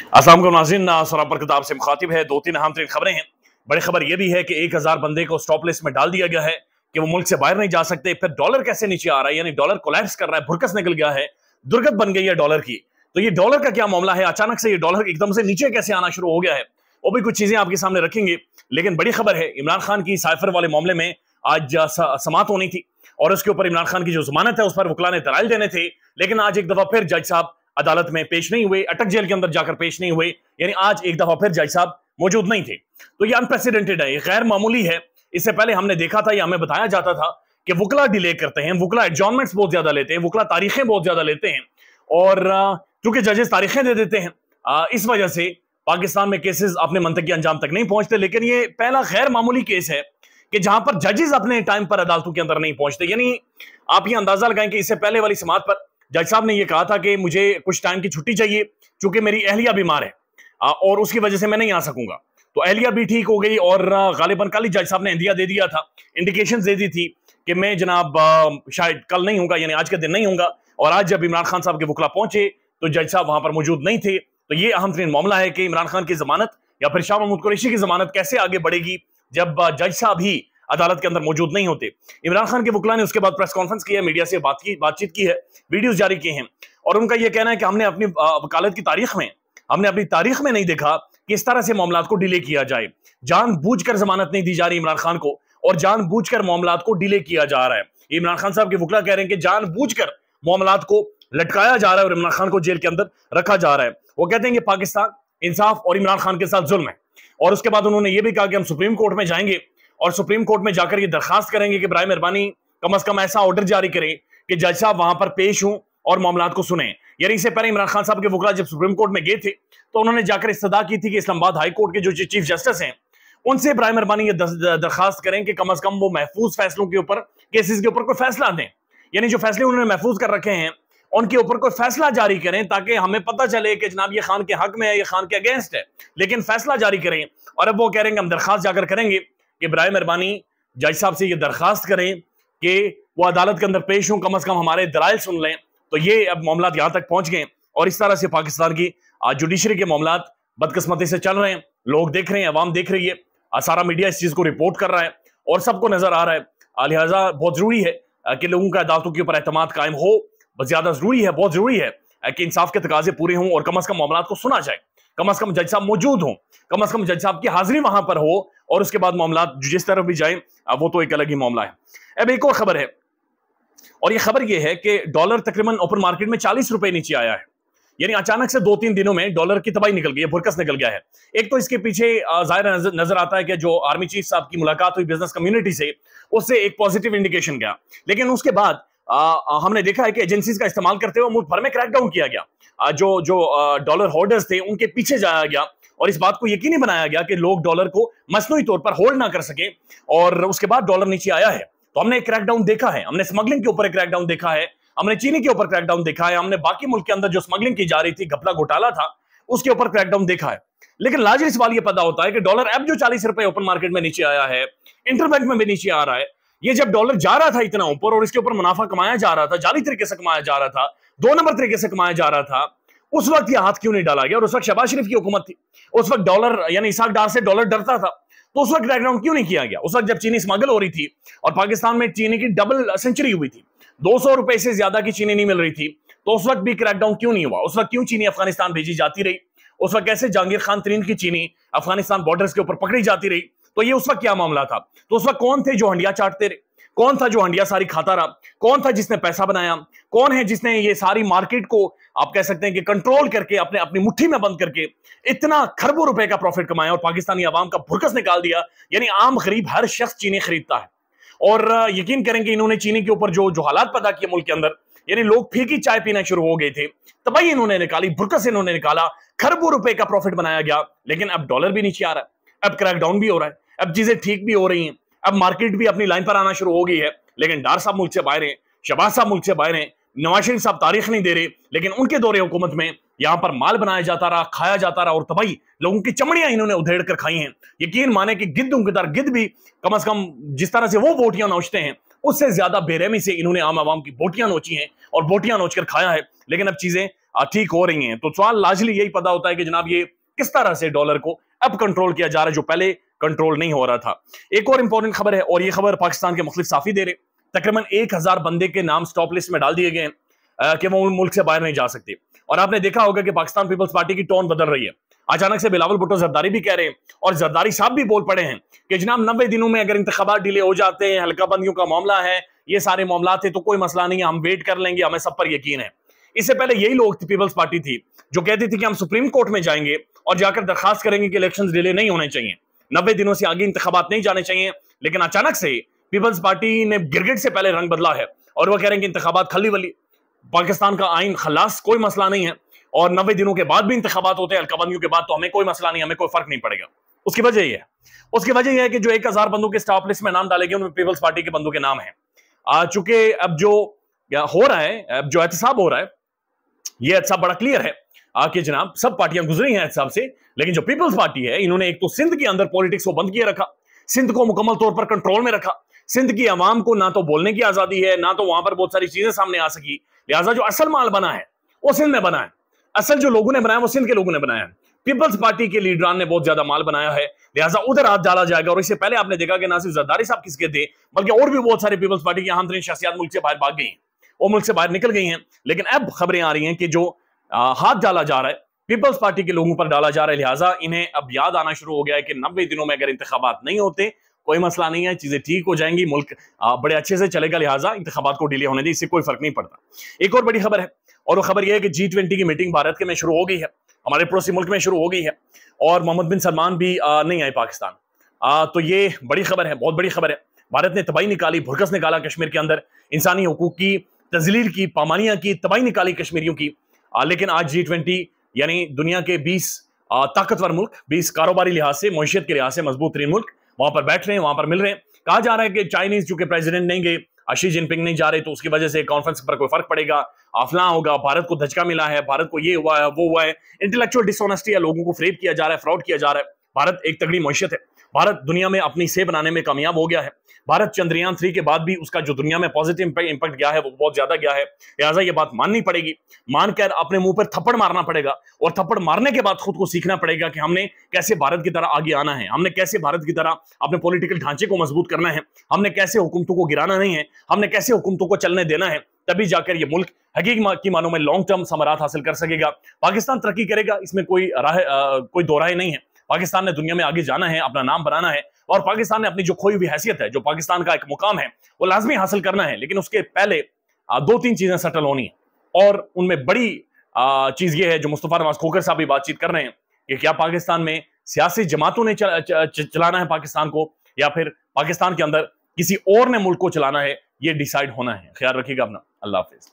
अस्सलाम वालेकुम नाज़रीन, सराब पर किताब से मुखातिब है। दो तीन अहम तरीन खबरें हैं। बड़ी खबर यह भी है कि 1000 बंदे को स्टॉप लिस्ट में डाल दिया गया है कि वो मुल्क से बाहर नहीं जा सकते। फिर डॉलर कैसे नीचे आ रहा है, यानी डॉलर कोलैप्स कर रहा है, भुरकस निकल गया है, दुर्गत बन गई है डॉलर की। तो ये डॉलर का क्या मामला है, अचानक से ये डॉलर एकदम से नीचे कैसे आना शुरू हो गया है, वो भी कुछ चीजें आपके सामने रखेंगे। लेकिन बड़ी खबर है, इमरान खान की साइफर वाले मामले में आज समाअत होनी थी और उसके ऊपर इमरान खान की जो जमानत है उस पर वकला ने दलाइल देने थे। लेकिन आज एक दफा फिर जज साहब अदालत में पेश नहीं हुए, अटक जेल के अंदर जाकर पेश नहीं हुए, यानी आज एक दफा फिर जज साहब मौजूद नहीं थे। तो ये अनप्रेसिडेंटेड है, ये गैर मामूली है। इससे पहले हमने देखा था, या हमें बताया जाता था कि वकला डिले करते हैं, वकला एडजॉर्नमेंट्स बहुत ज्यादा लेते हैं, वकला तारीखें बहुत ज्यादा लेते हैं, और चूंकि जजेस तारीखें दे देते हैं, इस वजह से पाकिस्तान में केसेस अपने मंतकी अंजाम तक नहीं पहुंचते। लेकिन ये पहला गैर मामूली केस है कि जहां पर जजेस अपने टाइम पर अदालतों के अंदर नहीं पहुंचते। यानी आप ये अंदाजा लगाएं कि इससे पहले वाली समाअत पर जज साहब ने ये कहा था कि मुझे कुछ टाइम की छुट्टी चाहिए क्योंकि मेरी अहलिया बीमार है और उसकी वजह से मैं नहीं आ सकूंगा। तो अहलिया भी ठीक हो गई और गालिबन कल ही जज साहब ने इंदिया दे दिया था, इंडिकेशन दे दी थी कि मैं जनाब शायद कल नहीं होगा, यानी आज के दिन नहीं होगा। और आज जब इमरान खान साहब के वकला पहुंचे तो जज साहब वहां पर मौजूद नहीं थे। तो ये अहम तरीन मामला है कि इमरान खान की जमानत या फिर शाह महमूद कुरैशी की जमानत कैसे आगे बढ़ेगी जब जज साहब ही अदालत के अंदर मौजूद नहीं होते। इमरान खान के वकला ने उसके बाद प्रेस कॉन्फ्रेंस की है, मीडिया से बातचीत की है, वीडियोस जारी किए हैं, और उनका यह कहना है कि हमने अपनी वकालत की तारीख में, हमने अपनी तारीख में नहीं देखा कि इस तरह से मामलात को डिले किया जाए। जानबूझकर जमानत नहीं दी जा रही इमरान खान को और जानबूझकर मामलात को डिले किया जा रहा है। इमरान खान साहब के वकला कह रहे हैं कि जानबूझकर मामलात को लटकाया जा रहा है और इमरान खान को जेल के अंदर रखा जा रहा है। वो कहते हैं कि पाकिस्तान इंसाफ और इमरान खान के साथ जुल्म है। और उसके बाद उन्होंने ये भी कहा कि हम सुप्रीम कोर्ट में जाएंगे और सुप्रीम कोर्ट में जाकर ये दरखास्त करेंगे कि बराए मेहरबानी कम अज कम ऐसा ऑर्डर जारी करें कि जज साहब वहां पर पेश हों और मामलात को सुने। यानी इससे पहले इमरान खान साहब के वकला जब सुप्रीम कोर्ट में गए थे तो उन्होंने जाकर इस्तदा की थी कि इस्लामाबाद हाई कोर्ट के जो चीफ जस्टिस हैं उनसे बराए मेहरबानी ये दरखास्त करें कि कम अज कम वो महफूज फैसलों के ऊपर, केसेस के ऊपर कोई फैसला दें। यानी जो फैसले उन्होंने महफूज कर रखे हैं उनके ऊपर कोई फैसला जारी करें ताकि हमें पता चले कि जनाब ये खान के हक में है, ये खान के अगेंस्ट है, लेकिन फैसला जारी करें। और अब वो कह रहे हैं कि हम दरखास्त जाकर करेंगे कि बराए मेहरबानी जज साहब से ये दरखास्त करें कि वो अदालत के अंदर पेश हों, कम अज कम हमारे दलाइल सुन लें। तो ये अब मामला यहां तक पहुंच गए और इस तरह से पाकिस्तान की जुडिशरी के मामला बदकिस्मती से चल रहे हैं। लोग देख रहे हैं, अवाम देख रही है, सारा मीडिया इस चीज को रिपोर्ट कर रहा है और सबको नजर आ रहा है। लिहाजा बहुत जरूरी है कि लोगों का अदालतों के ऊपर एतमाद कायम हो। ज्यादा जरूरी है, बहुत जरूरी है कि इंसाफ के तकाजे पूरे हों और कम अज कम मामला को सुना जाए, कम अज कम जज साहब मौजूद हों, कम अज कम जज साहब की हाजिरी वहां पर हो और उसके बाद मामला जिस तरफ भी जाए वो तो एक अलग ही मामला है। अब एक और खबर है, और ये खबर ये है कि डॉलर तकरीबन ओपन मार्केट में 40 रुपए नीचे आया है। यानी अचानक से 2-3 दिनों में डॉलर की तबाही निकल गई है, भुरकस निकल गया है। एक तो इसके पीछे जाहिर नजर आता है कि जो आर्मी चीफ साहब की मुलाकात हुई बिजनेस कम्युनिटी से, उससे एक पॉजिटिव इंडिकेशन गया। लेकिन उसके बाद हमने देखा है कि एजेंसीज का इस्तेमाल करते हुए मुल्क भर में क्रैकडाउन किया गया। जो डॉलर होल्डर्स थे उनके पीछे जाया गया और इस बात को यकीनी बनाया गया कि लोग डॉलर को मसनूई तौर पर होल्ड ना कर सके, और उसके बाद डॉलर नीचे आया है। तो हमने एक क्रैकडाउन देखा है, हमने स्मगलिंग के ऊपर एक क्रैकडाउन देखा है, हमने चीनी के ऊपर क्रैकडाउन देखा है, हमने बाकी मुल्क के अंदर जो स्मगलिंग की जा रही थी, घपला घोटाला था, उसके ऊपर क्रैकडाउन देखा है। लेकिन लाजिमी सवाल यह पैदा होता है कि डॉलर अब जो 40 रुपए ओपन मार्केट में नीचे आया है, इंटरबैंक में भी नीचे आ रहा है, ये जब डॉलर जा रहा था इतना ऊपर और इसके ऊपर मुनाफा कमाया जा रहा था, जाली तरीके से कमाया जा रहा था, 2 नंबर तरीके से कमाया जा रहा था, उस वक्त ये हाथ क्यों नहीं डाला गया? और उस वक्त शहबाज शरीफ की हुकूमत थी, उस वक्त डॉलर यानी इसहाक डार से डॉलर डरता था, तो उस वक्त क्रैकडाउन क्यों नहीं किया गया? उस वक्त जब चीनी स्मगल हो रही थी और पाकिस्तान में चीनी की डबल सेंचुरी हुई थी, 200 रुपए से ज्यादा की चीनी नहीं मिल रही थी, तो उस वक्त भी क्रैकडाउन क्यों नहीं हुआ? उस वक्त क्यों चीनी अफगानिस्तान भेजी जाती रही? उस वक्त कैसे जहांगीर खान तरीन की चीनी अफगानिस्तान बॉर्डर्स के ऊपर पकड़ी जाती रही? तो ये उस वक्त क्या मामला था? तो उस वक्त कौन थे जो हंडिया चाटते रहे? कौन था जो हंडिया सारी खाता रहा? कौन था जिसने पैसा बनाया? कौन है जिसने ये सारी मार्केट को आप कह सकते हैं कि कंट्रोल करके अपनी मुट्ठी में बंद करके इतना खरबों रुपए का प्रॉफिट कमाया और पाकिस्तानी आवाम का भुरकस निकाल दिया? यानी आम गरीब हर शख्स चीनी खरीदता है और यकीन करेंगे इन्होंने चीनी के ऊपर जो हालात पैदा किए मुल्क के अंदर, यानी लोग फीकी चाय पीना शुरू हो गए थे, तबाही इन्होंने निकाली, भुरकस इन्होंने निकाला, खरबों रुपए का प्रॉफिट बनाया गया। लेकिन अब डॉलर भी नीचे आ रहा है, अब क्रैकडाउन भी हो रहा है, अब चीजें ठीक भी हो रही हैं, अब मार्केट भी अपनी लाइन पर आना शुरू हो गई है। लेकिन डार साहब मुल्क से बाहर हैं, शहबाज साहब मुल्क से बाहर हैं, नवाज शरीफ साहब तारीख नहीं दे रहे, लेकिन उनके दौरे हुकूमत में यहां पर माल बनाया जाता रहा, खाया जाता रहा और तबाही, लोगों की चमड़ियां इन्होंने उधेड़ कर खाई हैं। यकीन माने कि गिद्ध की तरह गिद्ध भी कम अज कम जिस तरह से वो बोटियां नोचते हैं उससे ज्यादा बेरहमी से इन्होंने आम आवाम की बोटियां नोची हैं और बोटियां नोच कर खाया है। लेकिन अब चीजें ठीक हो रही हैं। तो सवाल लाजली यही पैदा होता है कि जनाब ये किस तरह से डॉलर को अब कंट्रोल किया जा रहा है जो पहले कंट्रोल नहीं हो रहा था। एक और इंपॉर्टेंट खबर है, और ये खबर पाकिस्तान के मुख्तलिफ साफी दे रहे, तकरीबन 1000 बंदे के नाम स्टॉप लिस्ट में डाल दिए गए हैं कि वो मुल्क से बाहर नहीं जा सकते। और आपने देखा होगा कि पाकिस्तान पीपल्स पार्टी की टोन बदल रही है। अचानक से बिलावल भुट्टो जरदारी भी कह रहे हैं, और जरदारी साहब भी बोल पड़े हैं कि जनाब 90 दिनों में अगर इंतखाबात डिले हो जाते हैं, हल्का बंदियों का मामला है, ये सारे मामला थे, तो कोई मसला नहीं है, हम वेट कर लेंगे, हमें सब पर यकीन है। इससे पहले यही लोग पीपल्स पार्टी थी जो कहती थी कि हम सुप्रीम कोर्ट में जाएंगे और जाकर दरखास्त करेंगे कि इलेक्शंस डिले नहीं होने चाहिए, 90 दिनों से आगे इंतखाबात नहीं जाने चाहिए। लेकिन अचानक से पीपल्स पार्टी ने गिरगिट से पहले रंग बदला है और वो कह रहे हैं कि इंतखाबात खली वली, पाकिस्तान का आइन खलास, कोई मसला नहीं है, और 90 दिनों के बाद भी इंतखाबात होते हैं हल्काबंदियों के बाद, तो हमें कोई मसला नहीं, हमें कोई फर्क नहीं पड़ेगा। उसकी वजह यह है, उसकी वजह यह है कि जो 1000 बंदों के स्टॉप लिस्ट में नाम डाले गए उनमें पीपल्स पार्टी के बंदों के नाम है। चूंकि अब जो हो रहा है, अब जो एहतसाब हो रहा है, ये एहतसाब बड़ा क्लियर है कि जनाब सब पार्टियां गुजरी हैं एहतसाब से, लेकिन जो पीपल्स पार्टी है इन्होंने एक तो सिंध के अंदर पॉलिटिक्स को बंद किए रखा, सिंध को मुकम्मल तौर पर कंट्रोल में रखा, सिंध की आवाम को ना तो बोलने की आजादी है, ना तो वहां पर बहुत सारी चीजें सामने आ सकी। लिहाजा जो असल माल बना है वो सिंध में बना है, असल जो लोगों ने बनाया वो सिंध के लोगों ने बनाया है, पीपल्स पार्टी के लीडरान ने बहुत ज्यादा माल बनाया है, लिहाजा उधर हाथ डाला जाएगा। और इससे पहले आपने देखा कि ना सिर्फ जरदारी साहब किसके थे, बल्कि और भी बहुत सारे पीपल्स पार्टी की अहम तरीन शख्सियत मुल्क से बाहर भाग गई हैं, वो मुल्क से बाहर निकल गई हैं। लेकिन अब खबरें आ रही हैं कि जो हाथ डाला जा रहा है पीपल्स पार्टी के लोगों पर डाला जा रहा है, लिहाजा इन्हें अब याद आना शुरू हो गया है कि 90 दिनों में अगर इंतखाबात नहीं होते कोई मसला नहीं है, चीजें ठीक हो जाएंगी, मुल्क बड़े अच्छे से चलेगा, लिहाजा इंतखाबात को डिले होने दी, इससे कोई फर्क नहीं पड़ता। एक और बड़ी खबर है, और वो खबर यह है कि G20 की मीटिंग भारत के में शुरू हो गई है, हमारे पड़ोसी मुल्क में शुरू हो गई है, और मोहम्मद बिन सलमान भी नहीं आए पाकिस्तान। तो ये बड़ी खबर है, बहुत बड़ी खबर है। भारत ने तबाही निकाली, भुरकस निकाला कश्मीर के अंदर, इंसानी हुकूक की तजलील की, पामानियां की, तबाही निकाली कश्मीरियों की। लेकिन आज G20 यानी दुनिया के 20 ताकतवर मुल्क, 20 कारोबारी लिहाज से, मईशत के लिहाज से मजबूत तरीन मुल्क वहां पर बैठ रहे हैं, वहां पर मिल रहे हैं। कहा जा रहा है कि चाइनीज चूंकि प्रेसिडेंट नहीं गए, शी जिनपिंग नहीं जा रहे, तो उसकी वजह से कॉन्फ्रेंस पर कोई फर्क पड़ेगा, अफला होगा, भारत को धचका मिला है, भारत को ये हुआ है, वो हुआ है, इंटेलेक्चुअल डिसऑनेस्टी है, लोगों को फ्रेब किया जा रहा है, फ्रॉड किया जा रहा है। भारत एक तगड़ी मईशत है, भारत दुनिया में अपनी सेब बनाने में कामयाब हो गया है। भारत चंद्रयान 3 के बाद भी उसका जो दुनिया में पॉजिटिव इंपैक्ट गया है वो बहुत ज्यादा गया है, लिहाजा ये बात माननी पड़ेगी, मानकर अपने मुंह पर थप्पड़ मारना पड़ेगा, और थप्पड़ मारने के बाद खुद को सीखना पड़ेगा कि हमने कैसे भारत की तरह आगे आना है, हमने कैसे भारत की तरह अपने पॉलिटिकल ढांचे को मजबूत करना है, हमने कैसे हुकूमतों को गिराना नहीं है, हमने कैसे हुकूमतों को चलने देना है, तभी जाकर ये मुल्क हकीकी मानों में लॉन्ग टर्म समारात हासिल कर सकेगा। पाकिस्तान तरक्की करेगा, इसमें कोई दो राय नहीं है। पाकिस्तान ने दुनिया में आगे जाना है, अपना नाम बनाना है, और पाकिस्तान ने अपनी जो खोई हुई हैसियत है, जो पाकिस्तान का एक मुकाम है, वो लाजमी हासिल करना है। लेकिन उसके पहले 2-3 चीजें सेटल होनी है, और उनमें बड़ी चीज ये है जो मुस्तफा नवाज खोखर साहब भी बातचीत कर रहे हैं कि क्या पाकिस्तान में सियासी जमातों ने चलाना है पाकिस्तान को, या फिर पाकिस्तान के अंदर किसी और ने मुल्क को चलाना है, ये डिसाइड होना है। ख्याल रखिएगा अपना, अल्लाह हाफिज।